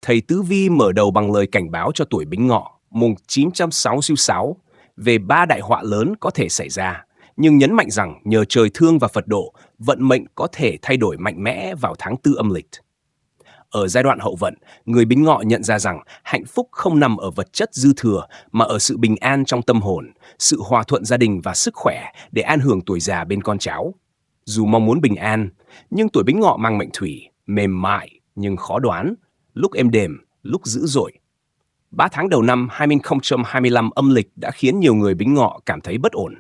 thầy Tứ Vi mở đầu bằng lời cảnh báo cho tuổi Bính Ngọ mùng 966 về 3 đại họa lớn có thể xảy ra, nhưng nhấn mạnh rằng nhờ trời thương và Phật độ, vận mệnh có thể thay đổi mạnh mẽ vào tháng 4 âm lịch. Ở giai đoạn hậu vận, người Bính Ngọ nhận ra rằng hạnh phúc không nằm ở vật chất dư thừa mà ở sự bình an trong tâm hồn, sự hòa thuận gia đình và sức khỏe để an hưởng tuổi già bên con cháu. Dù mong muốn bình an, nhưng tuổi Bính Ngọ mang mệnh thủy, mềm mại nhưng khó đoán, lúc êm đềm, lúc dữ dội. 3 tháng đầu năm 2025 âm lịch đã khiến nhiều người Bính Ngọ cảm thấy bất ổn,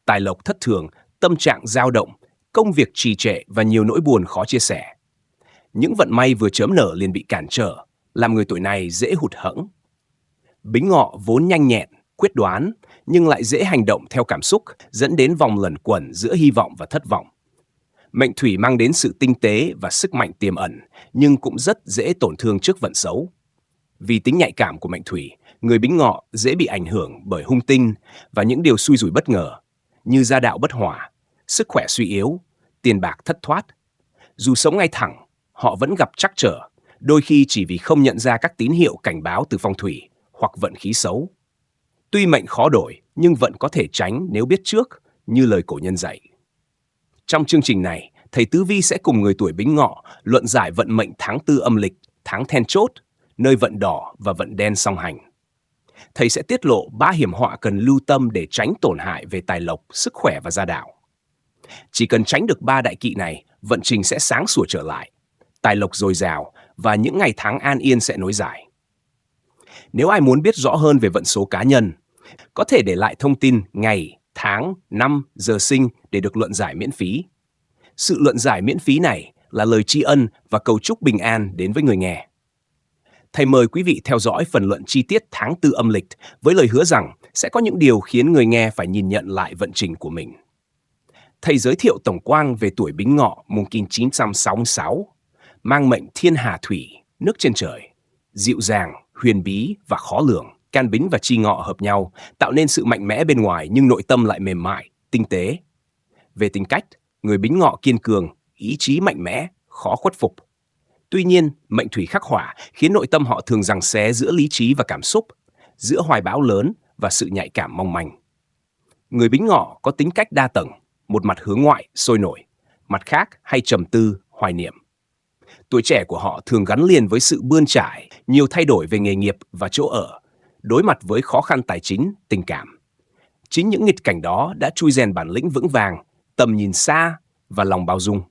tài lộc thất thường, tâm trạng dao động, công việc trì trệ và nhiều nỗi buồn khó chia sẻ. Những vận may vừa chớm nở liền bị cản trở, làm người tuổi này dễ hụt hẫng. Bính Ngọ vốn nhanh nhẹn, quyết đoán, nhưng lại dễ hành động theo cảm xúc, dẫn đến vòng luẩn quẩn giữa hy vọng và thất vọng. Mệnh thủy mang đến sự tinh tế và sức mạnh tiềm ẩn, nhưng cũng rất dễ tổn thương trước vận xấu. Vì tính nhạy cảm của mệnh thủy, người Bính Ngọ dễ bị ảnh hưởng bởi hung tinh và những điều xui rủi bất ngờ, như gia đạo bất hòa, sức khỏe suy yếu, tiền bạc thất thoát. Dù sống ngay thẳng, họ vẫn gặp trắc trở, đôi khi chỉ vì không nhận ra các tín hiệu cảnh báo từ phong thủy hoặc vận khí xấu. Tuy mệnh khó đổi, nhưng vận có thể tránh nếu biết trước, như lời cổ nhân dạy. Trong chương trình này, thầy Tứ Vi sẽ cùng người tuổi Bính Ngọ luận giải vận mệnh tháng 4 âm lịch, tháng then chốt, nơi vận đỏ và vận đen song hành. Thầy sẽ tiết lộ 3 hiểm họa cần lưu tâm để tránh tổn hại về tài lộc, sức khỏe và gia đạo. Chỉ cần tránh được 3 đại kỵ này, vận trình sẽ sáng sủa trở lại, tài lộc dồi dào và những ngày tháng an yên sẽ nối dài. Nếu ai muốn biết rõ hơn về vận số cá nhân, có thể để lại thông tin ngày, tháng, năm, giờ sinh để được luận giải miễn phí. Sự luận giải miễn phí này là lời tri ân và cầu chúc bình an đến với người nghe. Thầy mời quý vị theo dõi phần luận chi tiết tháng 4 âm lịch với lời hứa rằng sẽ có những điều khiến người nghe phải nhìn nhận lại vận trình của mình. Thầy giới thiệu tổng quang về tuổi Bính Ngọ mùng 966, mang mệnh thiên hà thủy, nước trên trời, dịu dàng, huyền bí và khó lường. Can Bính và Chi Ngọ hợp nhau, tạo nên sự mạnh mẽ bên ngoài nhưng nội tâm lại mềm mại, tinh tế. Về tính cách, người Bính Ngọ kiên cường, ý chí mạnh mẽ, khó khuất phục. Tuy nhiên, mệnh thủy khắc hỏa khiến nội tâm họ thường giằng xé giữa lý trí và cảm xúc, giữa hoài bão lớn và sự nhạy cảm mong manh. Người Bính Ngọ có tính cách đa tầng, một mặt hướng ngoại, sôi nổi, mặt khác hay trầm tư, hoài niệm. Tuổi trẻ của họ thường gắn liền với sự bươn trải, nhiều thay đổi về nghề nghiệp và chỗ ở, đối mặt với khó khăn tài chính, tình cảm. Chính những nghịch cảnh đó đã chui rèn bản lĩnh vững vàng, tầm nhìn xa và lòng bao dung.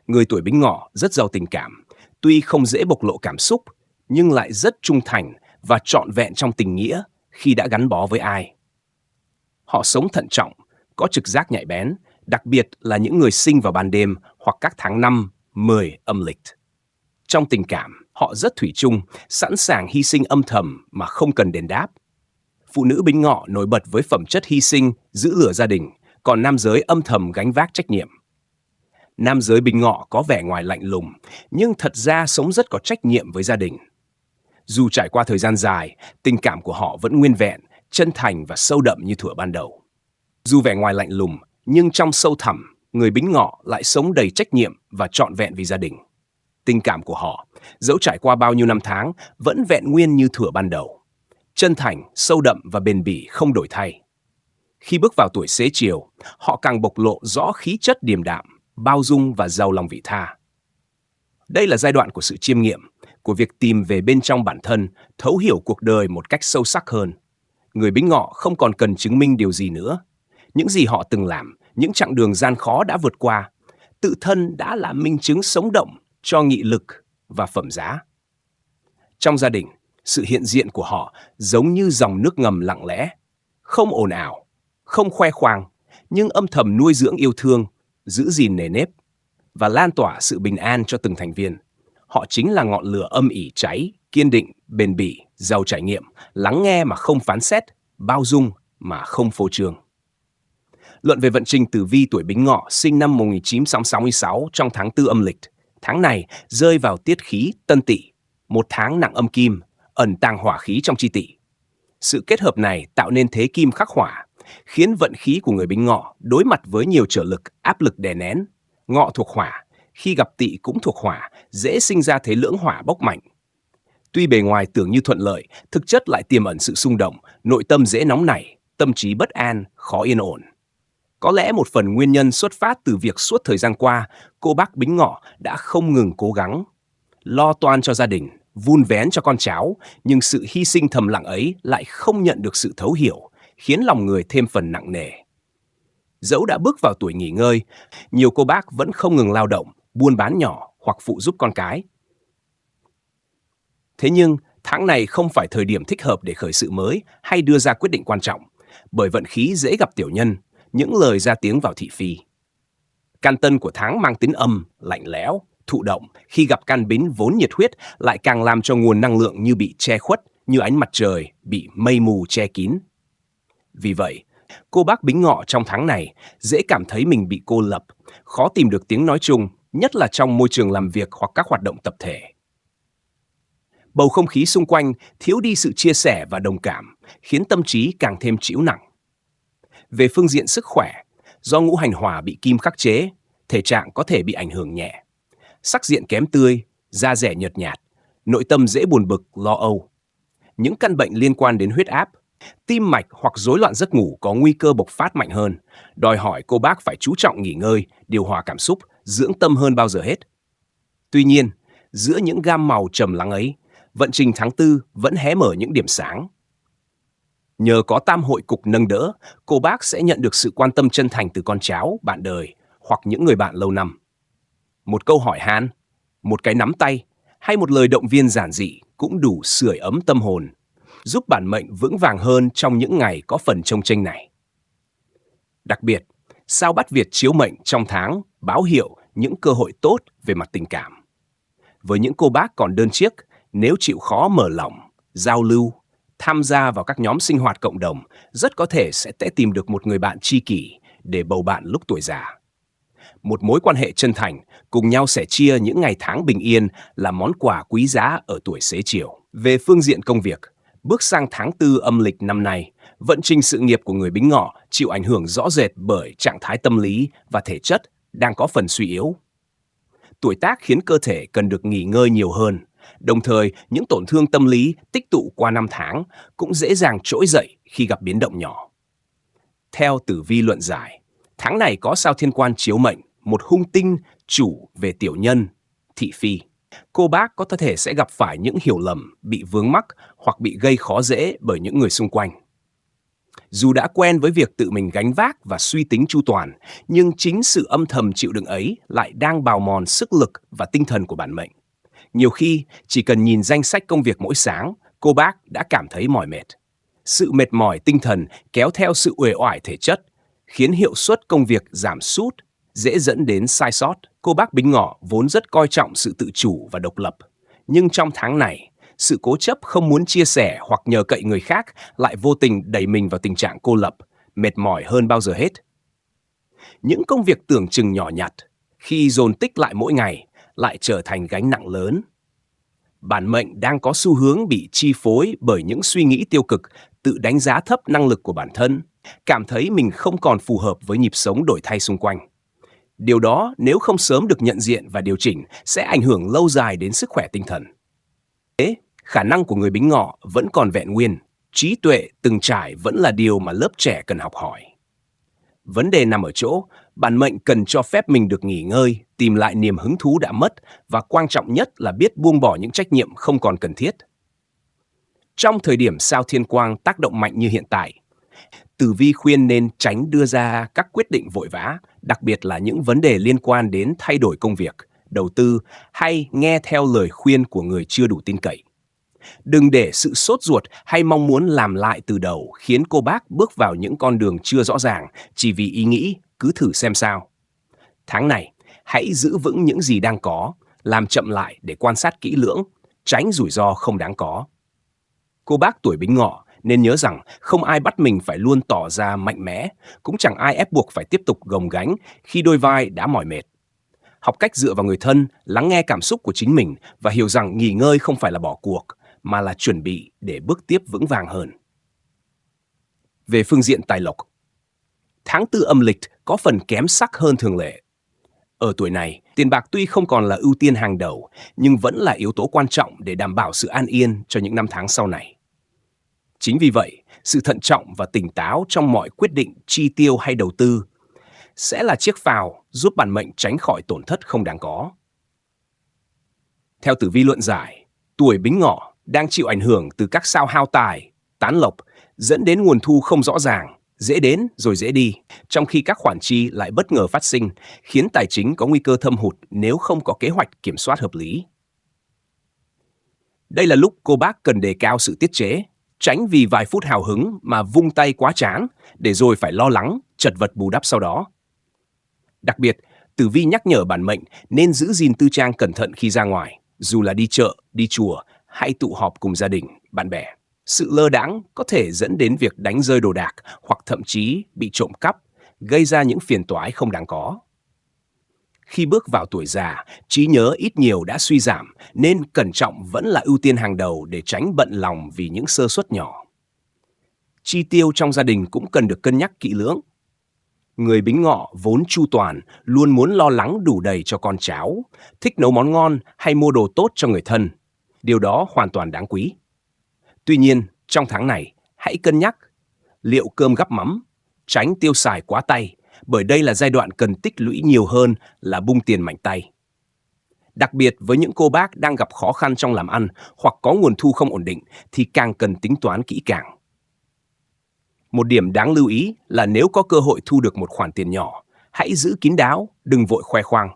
Người tuổi Bính Ngọ rất giàu tình cảm, tuy không dễ bộc lộ cảm xúc, nhưng lại rất trung thành và trọn vẹn trong tình nghĩa khi đã gắn bó với ai. Họ sống thận trọng, có trực giác nhạy bén, đặc biệt là những người sinh vào ban đêm hoặc các tháng 5, 10 âm lịch. Trong tình cảm, họ rất thủy chung, sẵn sàng hy sinh âm thầm mà không cần đền đáp. Phụ nữ Bính Ngọ nổi bật với phẩm chất hy sinh, giữ lửa gia đình, còn nam giới âm thầm gánh vác trách nhiệm. Nam giới Bính Ngọ có vẻ ngoài lạnh lùng, nhưng thật ra sống rất có trách nhiệm với gia đình. Dù trải qua thời gian dài, tình cảm của họ vẫn nguyên vẹn, chân thành và sâu đậm như thuở ban đầu. Dù vẻ ngoài lạnh lùng, nhưng trong sâu thẳm, người Bính Ngọ lại sống đầy trách nhiệm và trọn vẹn vì gia đình. Tình cảm của họ, dẫu trải qua bao nhiêu năm tháng, vẫn vẹn nguyên như thuở ban đầu. Chân thành, sâu đậm và bền bỉ không đổi thay. Khi bước vào tuổi xế chiều, họ càng bộc lộ rõ khí chất điềm đạm, bao dung và giàu lòng vị tha. Đây là giai đoạn của sự chiêm nghiệm, của việc tìm về bên trong bản thân, thấu hiểu cuộc đời một cách sâu sắc hơn. Người Bính Ngọ không còn cần chứng minh điều gì nữa. Những gì họ từng làm, những chặng đường gian khó đã vượt qua, tự thân đã là minh chứng sống động cho nghị lực và phẩm giá. Trong gia đình, sự hiện diện của họ giống như dòng nước ngầm lặng lẽ, không ồn ào, không khoe khoang, nhưng âm thầm nuôi dưỡng yêu thương, giữ gìn nề nếp và lan tỏa sự bình an cho từng thành viên. Họ chính là ngọn lửa âm ỉ cháy, kiên định, bền bỉ, giàu trải nghiệm, lắng nghe mà không phán xét, bao dung mà không phô trương. Luận về vận trình tử vi tuổi Bính Ngọ sinh năm 1966 trong tháng 4 âm lịch. Tháng này rơi vào tiết khí Tân Tỵ, một tháng nặng âm kim, ẩn tàng hỏa khí trong chi tỵ. Sự kết hợp này tạo nên thế kim khắc hỏa, khiến vận khí của người Bính Ngọ đối mặt với nhiều trở lực, áp lực đè nén. Ngọ thuộc hỏa, khi gặp Tỵ cũng thuộc hỏa, dễ sinh ra thế lưỡng hỏa bốc mạnh. Tuy bề ngoài tưởng như thuận lợi, thực chất lại tiềm ẩn sự xung động, nội tâm dễ nóng nảy, tâm trí bất an, khó yên ổn. Có lẽ một phần nguyên nhân xuất phát từ việc suốt thời gian qua, cô bác Bính Ngọ đã không ngừng cố gắng, lo toan cho gia đình, vun vén cho con cháu, nhưng sự hy sinh thầm lặng ấy lại không nhận được sự thấu hiểu, khiến lòng người thêm phần nặng nề. Dẫu đã bước vào tuổi nghỉ ngơi, nhiều cô bác vẫn không ngừng lao động, buôn bán nhỏ hoặc phụ giúp con cái. Thế nhưng, tháng này không phải thời điểm thích hợp để khởi sự mới hay đưa ra quyết định quan trọng, bởi vận khí dễ gặp tiểu nhân, những lời ra tiếng vào thị phi. Can tân của tháng mang tính âm, lạnh lẽo, thụ động, khi gặp can bính vốn nhiệt huyết lại càng làm cho nguồn năng lượng như bị che khuất, như ánh mặt trời bị mây mù che kín. Vì vậy, cô bác Bính Ngọ trong tháng này dễ cảm thấy mình bị cô lập, khó tìm được tiếng nói chung, nhất là trong môi trường làm việc hoặc các hoạt động tập thể. Bầu không khí xung quanh thiếu đi sự chia sẻ và đồng cảm, khiến tâm trí càng thêm trĩu nặng. Về phương diện sức khỏe, do ngũ hành hỏa bị kim khắc chế, thể trạng có thể bị ảnh hưởng nhẹ. Sắc diện kém tươi, da dẻ nhợt nhạt, nội tâm dễ buồn bực, lo âu. Những căn bệnh liên quan đến huyết áp, tim mạch hoặc rối loạn giấc ngủ có nguy cơ bộc phát mạnh hơn, đòi hỏi cô bác phải chú trọng nghỉ ngơi, điều hòa cảm xúc, dưỡng tâm hơn bao giờ hết. Tuy nhiên, giữa những gam màu trầm lắng ấy, vận trình tháng 4 vẫn hé mở những điểm sáng. Nhờ có tam hội cục nâng đỡ, cô bác sẽ nhận được sự quan tâm chân thành từ con cháu, bạn đời hoặc những người bạn lâu năm. Một câu hỏi han, một cái nắm tay hay một lời động viên giản dị cũng đủ sưởi ấm tâm hồn, giúp bản mệnh vững vàng hơn trong những ngày có phần chông chênh này. Đặc biệt, sao Bát Việt chiếu mệnh trong tháng báo hiệu những cơ hội tốt về mặt tình cảm. Với những cô bác còn đơn chiếc, nếu chịu khó mở lòng, giao lưu, tham gia vào các nhóm sinh hoạt cộng đồng, rất có thể sẽ tìm được một người bạn tri kỷ để bầu bạn lúc tuổi già. Một mối quan hệ chân thành, cùng nhau sẻ chia những ngày tháng bình yên là món quà quý giá ở tuổi xế chiều. Về phương diện công việc, bước sang tháng 4 âm lịch năm nay, vận trình sự nghiệp của người Bính Ngọ chịu ảnh hưởng rõ rệt bởi trạng thái tâm lý và thể chất đang có phần suy yếu. Tuổi tác khiến cơ thể cần được nghỉ ngơi nhiều hơn, đồng thời những tổn thương tâm lý tích tụ qua năm tháng cũng dễ dàng trỗi dậy khi gặp biến động nhỏ. Theo tử vi luận giải, tháng này có sao thiên quan chiếu mệnh, một hung tinh chủ về tiểu nhân, thị phi. Cô bác có thể sẽ gặp phải những hiểu lầm, bị vướng mắc hoặc bị gây khó dễ bởi những người xung quanh. Dù đã quen với việc tự mình gánh vác và suy tính chu toàn, nhưng chính sự âm thầm chịu đựng ấy lại đang bào mòn sức lực và tinh thần của bản mệnh. Nhiều khi, chỉ cần nhìn danh sách công việc mỗi sáng, cô bác đã cảm thấy mỏi mệt. Sự mệt mỏi tinh thần kéo theo sự uể oải thể chất, khiến hiệu suất công việc giảm sút, dễ dẫn đến sai sót. Cô bác Bính Ngọ vốn rất coi trọng sự tự chủ và độc lập. Nhưng trong tháng này, sự cố chấp không muốn chia sẻ hoặc nhờ cậy người khác lại vô tình đẩy mình vào tình trạng cô lập, mệt mỏi hơn bao giờ hết. Những công việc tưởng chừng nhỏ nhặt, khi dồn tích lại mỗi ngày, lại trở thành gánh nặng lớn. Bản mệnh đang có xu hướng bị chi phối bởi những suy nghĩ tiêu cực, tự đánh giá thấp năng lực của bản thân, cảm thấy mình không còn phù hợp với nhịp sống đổi thay xung quanh. Điều đó nếu không sớm được nhận diện và điều chỉnh sẽ ảnh hưởng lâu dài đến sức khỏe tinh thần. Thế, khả năng của người Bính Ngọ vẫn còn vẹn nguyên, trí tuệ từng trải vẫn là điều mà lớp trẻ cần học hỏi. Vấn đề nằm ở chỗ, bản mệnh cần cho phép mình được nghỉ ngơi, tìm lại niềm hứng thú đã mất và quan trọng nhất là biết buông bỏ những trách nhiệm không còn cần thiết. Trong thời điểm sao thiên quang tác động mạnh như hiện tại, tử vi khuyên nên tránh đưa ra các quyết định vội vã, đặc biệt là những vấn đề liên quan đến thay đổi công việc, đầu tư hay nghe theo lời khuyên của người chưa đủ tin cậy. Đừng để sự sốt ruột hay mong muốn làm lại từ đầu khiến cô bác bước vào những con đường chưa rõ ràng chỉ vì ý nghĩ cứ thử xem sao. Tháng này, hãy giữ vững những gì đang có, làm chậm lại để quan sát kỹ lưỡng, tránh rủi ro không đáng có. Cô bác tuổi Bính Ngọ nên nhớ rằng không ai bắt mình phải luôn tỏ ra mạnh mẽ, cũng chẳng ai ép buộc phải tiếp tục gồng gánh khi đôi vai đã mỏi mệt. Học cách dựa vào người thân, lắng nghe cảm xúc của chính mình và hiểu rằng nghỉ ngơi không phải là bỏ cuộc, mà là chuẩn bị để bước tiếp vững vàng hơn. Về phương diện tài lộc, tháng 4 âm lịch có phần kém sắc hơn thường lệ. Ở tuổi này, tiền bạc tuy không còn là ưu tiên hàng đầu, nhưng vẫn là yếu tố quan trọng để đảm bảo sự an yên cho những năm tháng sau này. Chính vì vậy, sự thận trọng và tỉnh táo trong mọi quyết định chi tiêu hay đầu tư sẽ là chiếc phao giúp bản mệnh tránh khỏi tổn thất không đáng có. Theo tử vi luận giải, tuổi Bính Ngọ đang chịu ảnh hưởng từ các sao hao tài, tán lộc, dẫn đến nguồn thu không rõ ràng, dễ đến rồi dễ đi, trong khi các khoản chi lại bất ngờ phát sinh, khiến tài chính có nguy cơ thâm hụt nếu không có kế hoạch kiểm soát hợp lý. Đây là lúc cô bác cần đề cao sự tiết chế, tránh vì vài phút hào hứng mà vung tay quá chán, để rồi phải lo lắng, chật vật bù đắp sau đó. Đặc biệt, tử vi nhắc nhở bản mệnh nên giữ gìn tư trang cẩn thận khi ra ngoài, dù là đi chợ, đi chùa hay tụ họp cùng gia đình, bạn bè. Sự lơ đãng có thể dẫn đến việc đánh rơi đồ đạc hoặc thậm chí bị trộm cắp, gây ra những phiền toái không đáng có. Khi bước vào tuổi già, trí nhớ ít nhiều đã suy giảm, nên cẩn trọng vẫn là ưu tiên hàng đầu để tránh bận lòng vì những sơ suất nhỏ. Chi tiêu trong gia đình cũng cần được cân nhắc kỹ lưỡng. Người Bính Ngọ vốn chu toàn, luôn muốn lo lắng đủ đầy cho con cháu, thích nấu món ngon hay mua đồ tốt cho người thân. Điều đó hoàn toàn đáng quý. Tuy nhiên, trong tháng này, hãy cân nhắc liệu cơm gắp mắm, tránh tiêu xài quá tay, bởi đây là giai đoạn cần tích lũy nhiều hơn là bung tiền mạnh tay. Đặc biệt với những cô bác đang gặp khó khăn trong làm ăn hoặc có nguồn thu không ổn định thì càng cần tính toán kỹ càng. Một điểm đáng lưu ý là nếu có cơ hội thu được một khoản tiền nhỏ, hãy giữ kín đáo, đừng vội khoe khoang.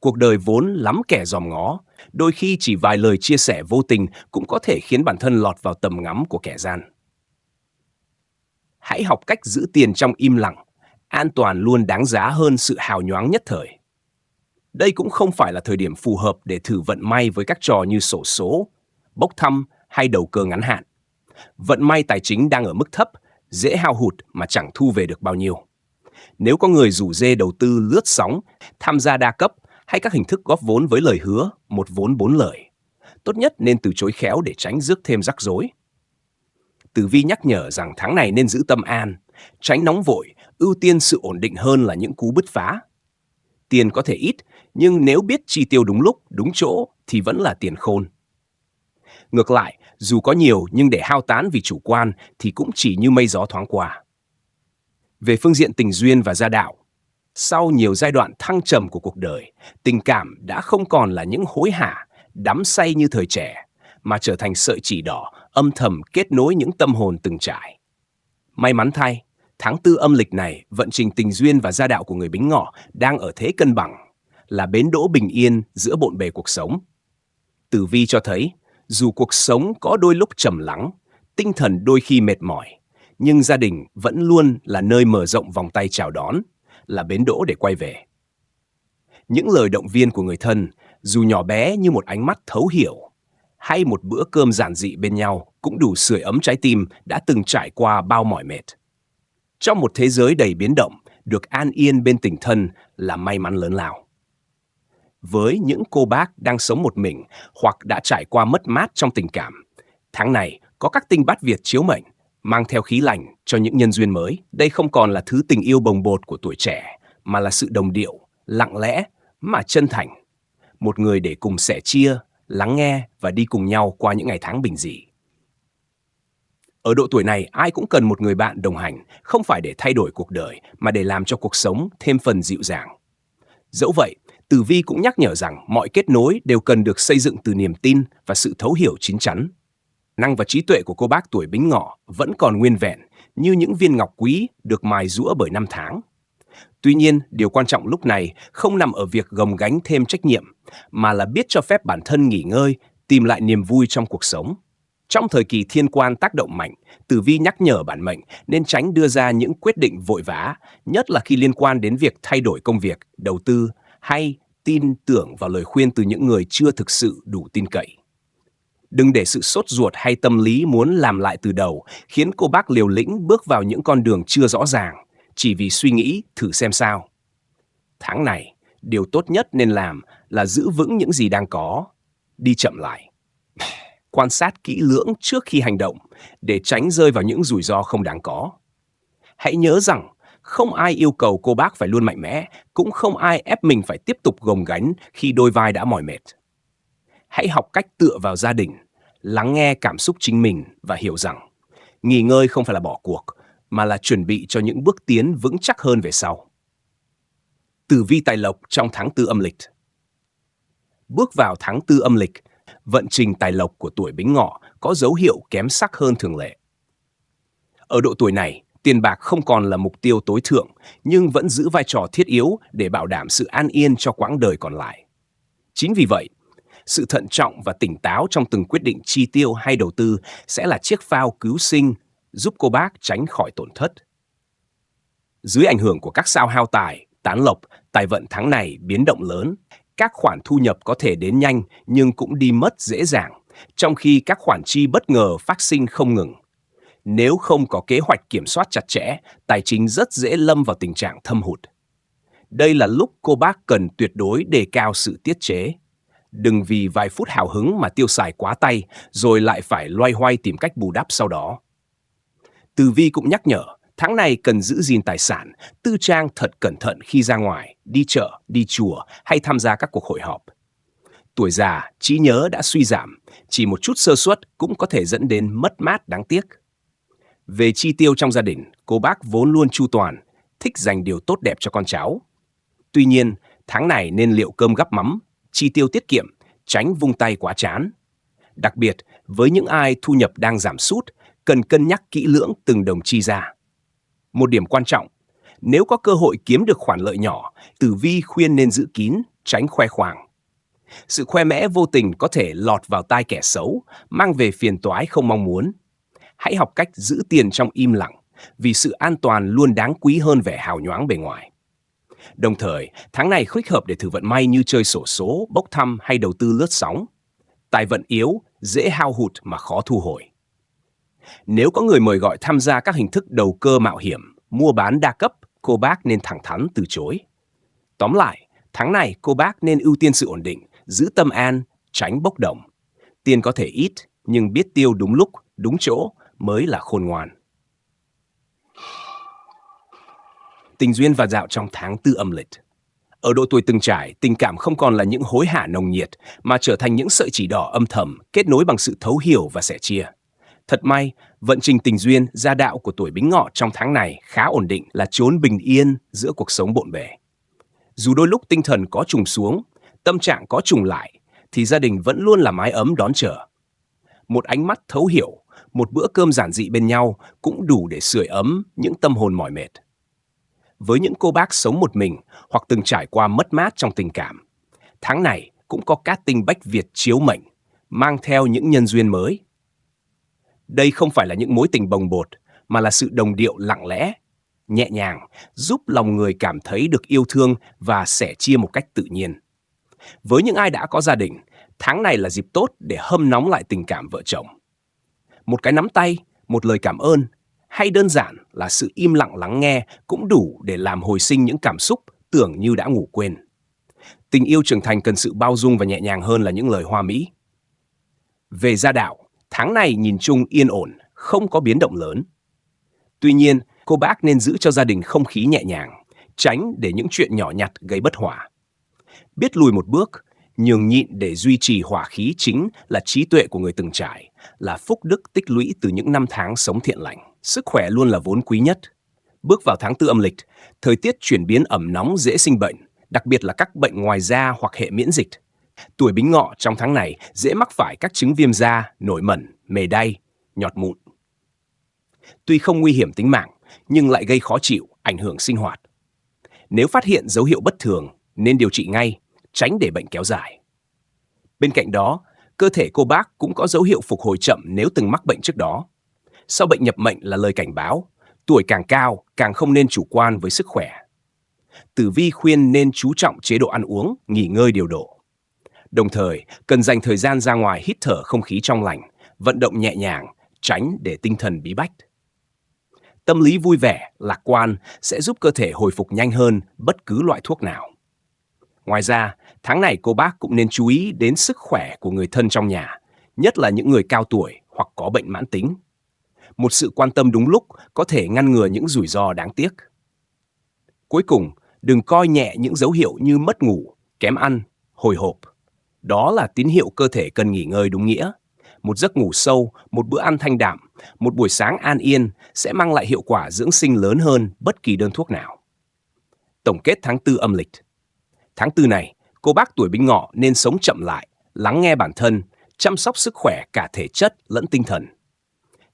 Cuộc đời vốn lắm kẻ dòm ngó, đôi khi chỉ vài lời chia sẻ vô tình cũng có thể khiến bản thân lọt vào tầm ngắm của kẻ gian. Hãy học cách giữ tiền trong im lặng, an toàn luôn đáng giá hơn sự hào nhoáng nhất thời. Đây cũng không phải là thời điểm phù hợp để thử vận may với các trò như xổ số, bốc thăm hay đầu cơ ngắn hạn. Vận may tài chính đang ở mức thấp, dễ hao hụt mà chẳng thu về được bao nhiêu. Nếu có người rủ rê đầu tư lướt sóng, tham gia đa cấp hay các hình thức góp vốn với lời hứa, một vốn bốn lời, tốt nhất nên từ chối khéo để tránh rước thêm rắc rối. Tử vi nhắc nhở rằng tháng này nên giữ tâm an, tránh nóng vội, ưu tiên sự ổn định hơn là những cú bứt phá. Tiền có thể ít, nhưng nếu biết chi tiêu đúng lúc, đúng chỗ thì vẫn là tiền khôn. Ngược lại, dù có nhiều nhưng để hao tán vì chủ quan thì cũng chỉ như mây gió thoáng qua. Về phương diện tình duyên và gia đạo, sau nhiều giai đoạn thăng trầm của cuộc đời, tình cảm đã không còn là những hối hả, đắm say như thời trẻ, mà trở thành sợi chỉ đỏ âm thầm kết nối những tâm hồn từng trải. May mắn thay, tháng 4 âm lịch này, vận trình tình duyên và gia đạo của người Bính Ngọ đang ở thế cân bằng, là bến đỗ bình yên giữa bộn bề cuộc sống. Tử vi cho thấy, dù cuộc sống có đôi lúc trầm lắng, tinh thần đôi khi mệt mỏi, nhưng gia đình vẫn luôn là nơi mở rộng vòng tay chào đón, là bến đỗ để quay về. Những lời động viên của người thân, dù nhỏ bé như một ánh mắt thấu hiểu, hay một bữa cơm giản dị bên nhau, cũng đủ sưởi ấm trái tim đã từng trải qua bao mỏi mệt. Trong một thế giới đầy biến động, được an yên bên tình thân là may mắn lớn lao. Với những cô bác đang sống một mình hoặc đã trải qua mất mát trong tình cảm, tháng này có các tinh bát Việt chiếu mệnh, mang theo khí lành cho những nhân duyên mới. Đây không còn là thứ tình yêu bồng bột của tuổi trẻ, mà là sự đồng điệu, lặng lẽ mà chân thành. Một người để cùng sẻ chia, lắng nghe và đi cùng nhau qua những ngày tháng bình dị. Ở độ tuổi này, ai cũng cần một người bạn đồng hành, không phải để thay đổi cuộc đời, mà để làm cho cuộc sống thêm phần dịu dàng. Dẫu vậy, Tử vi cũng nhắc nhở rằng mọi kết nối đều cần được xây dựng từ niềm tin và sự thấu hiểu chín chắn. Năng và trí tuệ của cô bác tuổi Bính Ngọ vẫn còn nguyên vẹn, như những viên ngọc quý được mài giũa bởi năm tháng. Tuy nhiên, điều quan trọng lúc này không nằm ở việc gồng gánh thêm trách nhiệm, mà là biết cho phép bản thân nghỉ ngơi, tìm lại niềm vui trong cuộc sống. Trong thời kỳ thiên quan tác động mạnh, Tử vi nhắc nhở bản mệnh nên tránh đưa ra những quyết định vội vã, nhất là khi liên quan đến việc thay đổi công việc, đầu tư hay tin tưởng vào lời khuyên từ những người chưa thực sự đủ tin cậy. Đừng để sự sốt ruột hay tâm lý muốn làm lại từ đầu khiến cô bác liều lĩnh bước vào những con đường chưa rõ ràng, chỉ vì suy nghĩ thử xem sao. Tháng này, điều tốt nhất nên làm là giữ vững những gì đang có, đi chậm lại. Quan sát kỹ lưỡng trước khi hành động để tránh rơi vào những rủi ro không đáng có. Hãy nhớ rằng Không ai yêu cầu cô bác phải luôn mạnh mẽ, cũng không ai ép mình phải tiếp tục gồng gánh khi đôi vai đã mỏi mệt. Hãy học cách tựa vào gia đình, lắng nghe cảm xúc chính mình và hiểu rằng nghỉ ngơi không phải là bỏ cuộc, mà là chuẩn bị cho những bước tiến vững chắc hơn về sau. Tử vi tài lộc trong tháng tư âm lịch. Bước vào tháng tư âm lịch, vận trình tài lộc của tuổi Bính Ngọ có dấu hiệu kém sắc hơn thường lệ. Ở độ tuổi này, tiền bạc không còn là mục tiêu tối thượng, nhưng vẫn giữ vai trò thiết yếu để bảo đảm sự an yên cho quãng đời còn lại. Chính vì vậy, sự thận trọng và tỉnh táo trong từng quyết định chi tiêu hay đầu tư sẽ là chiếc phao cứu sinh, giúp cô bác tránh khỏi tổn thất. Dưới ảnh hưởng của các sao hao tài, tán lộc, tài vận tháng này biến động lớn. Các khoản thu nhập có thể đến nhanh nhưng cũng đi mất dễ dàng, trong khi các khoản chi bất ngờ phát sinh không ngừng. Nếu không có kế hoạch kiểm soát chặt chẽ, tài chính rất dễ lâm vào tình trạng thâm hụt. Đây là lúc cô bác cần tuyệt đối đề cao sự tiết chế. Đừng vì vài phút hào hứng mà tiêu xài quá tay, rồi lại phải loay hoay tìm cách bù đắp sau đó. Tử vi cũng nhắc nhở, tháng này cần giữ gìn tài sản, tư trang thật cẩn thận khi ra ngoài, đi chợ, đi chùa hay tham gia các cuộc hội họp. Tuổi già, trí nhớ đã suy giảm, chỉ một chút sơ suất cũng có thể dẫn đến mất mát đáng tiếc. Về chi tiêu trong gia đình, cô bác vốn luôn chu toàn, thích dành điều tốt đẹp cho con cháu. Tuy nhiên, tháng này nên liệu cơm gắp mắm, chi tiêu tiết kiệm, tránh vung tay quá chán. Đặc biệt, với những ai thu nhập đang giảm sút, cần cân nhắc kỹ lưỡng từng đồng chi ra. Một điểm quan trọng, nếu có cơ hội kiếm được khoản lợi nhỏ, tử vi khuyên nên giữ kín, tránh khoe khoang. Sự khoe mẽ vô tình có thể lọt vào tai kẻ xấu, mang về phiền toái không mong muốn. Hãy học cách giữ tiền trong im lặng, vì sự an toàn luôn đáng quý hơn vẻ hào nhoáng bề ngoài. Đồng thời, tháng này thích hợp để thử vận may như chơi xổ số, bốc thăm hay đầu tư lướt sóng. Tài vận yếu, dễ hao hụt mà khó thu hồi. Nếu có người mời gọi tham gia các hình thức đầu cơ mạo hiểm, mua bán đa cấp, cô bác nên thẳng thắn từ chối. Tóm lại, tháng này cô bác nên ưu tiên sự ổn định, giữ tâm an, tránh bốc đồng. Tiền có thể ít, nhưng biết tiêu đúng lúc, đúng chỗ mới là khôn ngoan. Tình duyên và dạo trong tháng tư âm lịch. Ở độ tuổi từng trải, tình cảm không còn là những hối hả nồng nhiệt, mà trở thành những sợi chỉ đỏ âm thầm, kết nối bằng sự thấu hiểu và sẻ chia. Thật may, vận trình tình duyên, gia đạo của tuổi Bính Ngọ trong tháng này khá ổn định, là chốn bình yên giữa cuộc sống bộn bề. Dù đôi lúc tinh thần có trùng xuống, tâm trạng có trùng lại, thì gia đình vẫn luôn là mái ấm đón chờ. Một ánh mắt thấu hiểu, một bữa cơm giản dị bên nhau cũng đủ để sưởi ấm những tâm hồn mỏi mệt. Với những cô bác sống một mình hoặc từng trải qua mất mát trong tình cảm, tháng này cũng có cát tinh bách Việt chiếu mệnh, mang theo những nhân duyên mới. Đây không phải là những mối tình bồng bột, mà là sự đồng điệu lặng lẽ, nhẹ nhàng, giúp lòng người cảm thấy được yêu thương và sẻ chia một cách tự nhiên. Với những ai đã có gia đình, tháng này là dịp tốt để hâm nóng lại tình cảm vợ chồng. Một cái nắm tay, một lời cảm ơn, hay đơn giản là sự im lặng lắng nghe cũng đủ để làm hồi sinh những cảm xúc tưởng như đã ngủ quên. Tình yêu trưởng thành cần sự bao dung và nhẹ nhàng hơn là những lời hoa mỹ. Về gia đạo, tháng này nhìn chung yên ổn, không có biến động lớn. Tuy nhiên, cô bác nên giữ cho gia đình không khí nhẹ nhàng, tránh để những chuyện nhỏ nhặt gây bất hòa. Biết lùi một bước, nhường nhịn để duy trì hỏa khí chính là trí tuệ của người từng trải, là phúc đức tích lũy từ những năm tháng sống thiện lành. Sức khỏe luôn là vốn quý nhất. Bước vào tháng tư âm lịch, thời tiết chuyển biến ẩm nóng dễ sinh bệnh, đặc biệt là các bệnh ngoài da hoặc hệ miễn dịch. Tuổi Bính Ngọ trong tháng này dễ mắc phải các chứng viêm da, nổi mẩn, mề đay, nhọt mụn. Tuy không nguy hiểm tính mạng, nhưng lại gây khó chịu, ảnh hưởng sinh hoạt. Nếu phát hiện dấu hiệu bất thường, nên điều trị ngay, tránh để bệnh kéo dài. Bên cạnh đó, cơ thể cô bác cũng có dấu hiệu phục hồi chậm nếu từng mắc bệnh trước đó. Sau bệnh nhập mệnh là lời cảnh báo, tuổi càng cao càng không nên chủ quan với sức khỏe. Tử vi khuyên nên chú trọng chế độ ăn uống, nghỉ ngơi điều độ. Đồng thời, cần dành thời gian ra ngoài hít thở không khí trong lành, vận động nhẹ nhàng, tránh để tinh thần bí bách. Tâm lý vui vẻ, lạc quan sẽ giúp cơ thể hồi phục nhanh hơn bất cứ loại thuốc nào. Ngoài ra, tháng này cô bác cũng nên chú ý đến sức khỏe của người thân trong nhà, nhất là những người cao tuổi hoặc có bệnh mãn tính. Một sự quan tâm đúng lúc có thể ngăn ngừa những rủi ro đáng tiếc. Cuối cùng, đừng coi nhẹ những dấu hiệu như mất ngủ, kém ăn, hồi hộp. Đó là tín hiệu cơ thể cần nghỉ ngơi đúng nghĩa. Một giấc ngủ sâu, một bữa ăn thanh đạm, một buổi sáng an yên sẽ mang lại hiệu quả dưỡng sinh lớn hơn bất kỳ đơn thuốc nào. Tổng kết tháng 4 âm lịch. Tháng 4 này, cô bác tuổi Bính Ngọ nên sống chậm lại, lắng nghe bản thân, chăm sóc sức khỏe cả thể chất lẫn tinh thần.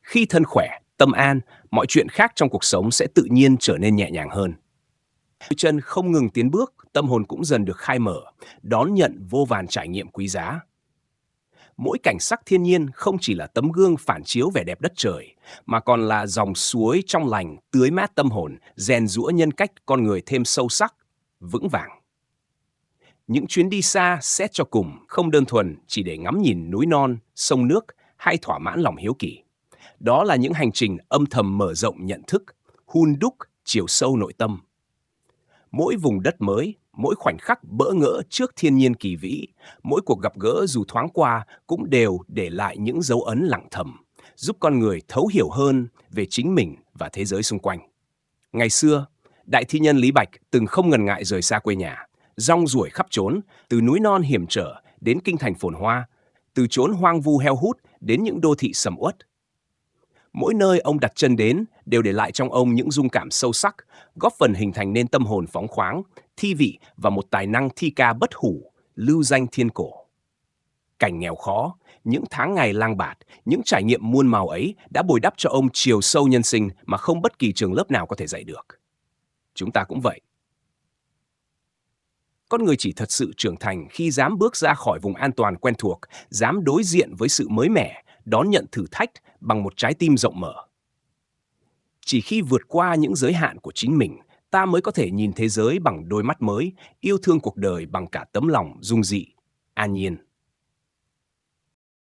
Khi thân khỏe, tâm an, mọi chuyện khác trong cuộc sống sẽ tự nhiên trở nên nhẹ nhàng hơn. Đôi chân không ngừng tiến bước, tâm hồn cũng dần được khai mở, đón nhận vô vàn trải nghiệm quý giá. Mỗi cảnh sắc thiên nhiên không chỉ là tấm gương phản chiếu vẻ đẹp đất trời, mà còn là dòng suối trong lành tưới mát tâm hồn, rèn giũa nhân cách con người thêm sâu sắc, vững vàng. Những chuyến đi xa xét cho cùng không đơn thuần chỉ để ngắm nhìn núi non, sông nước hay thỏa mãn lòng hiếu kỳ. Đó là những hành trình âm thầm mở rộng nhận thức, hun đúc chiều sâu nội tâm. Mỗi vùng đất mới, mỗi khoảnh khắc bỡ ngỡ trước thiên nhiên kỳ vĩ, mỗi cuộc gặp gỡ dù thoáng qua cũng đều để lại những dấu ấn lặng thầm, giúp con người thấu hiểu hơn về chính mình và thế giới xung quanh. Ngày xưa, đại thi nhân Lý Bạch từng không ngần ngại rời xa quê nhà, rong ruổi khắp chốn, từ núi non hiểm trở đến kinh thành phồn hoa, từ chốn hoang vu heo hút đến những đô thị sầm uất. Mỗi nơi ông đặt chân đến đều để lại trong ông những dung cảm sâu sắc, góp phần hình thành nên tâm hồn phóng khoáng, thi vị và một tài năng thi ca bất hủ, lưu danh thiên cổ. Cảnh nghèo khó, những tháng ngày lang bạt, những trải nghiệm muôn màu ấy đã bồi đắp cho ông chiều sâu nhân sinh mà không bất kỳ trường lớp nào có thể dạy được. Chúng ta cũng vậy. Con người chỉ thật sự trưởng thành khi dám bước ra khỏi vùng an toàn quen thuộc, dám đối diện với sự mới mẻ, đón nhận thử thách bằng một trái tim rộng mở. Chỉ khi vượt qua những giới hạn của chính mình, ta mới có thể nhìn thế giới bằng đôi mắt mới, yêu thương cuộc đời bằng cả tấm lòng dung dị, an nhiên.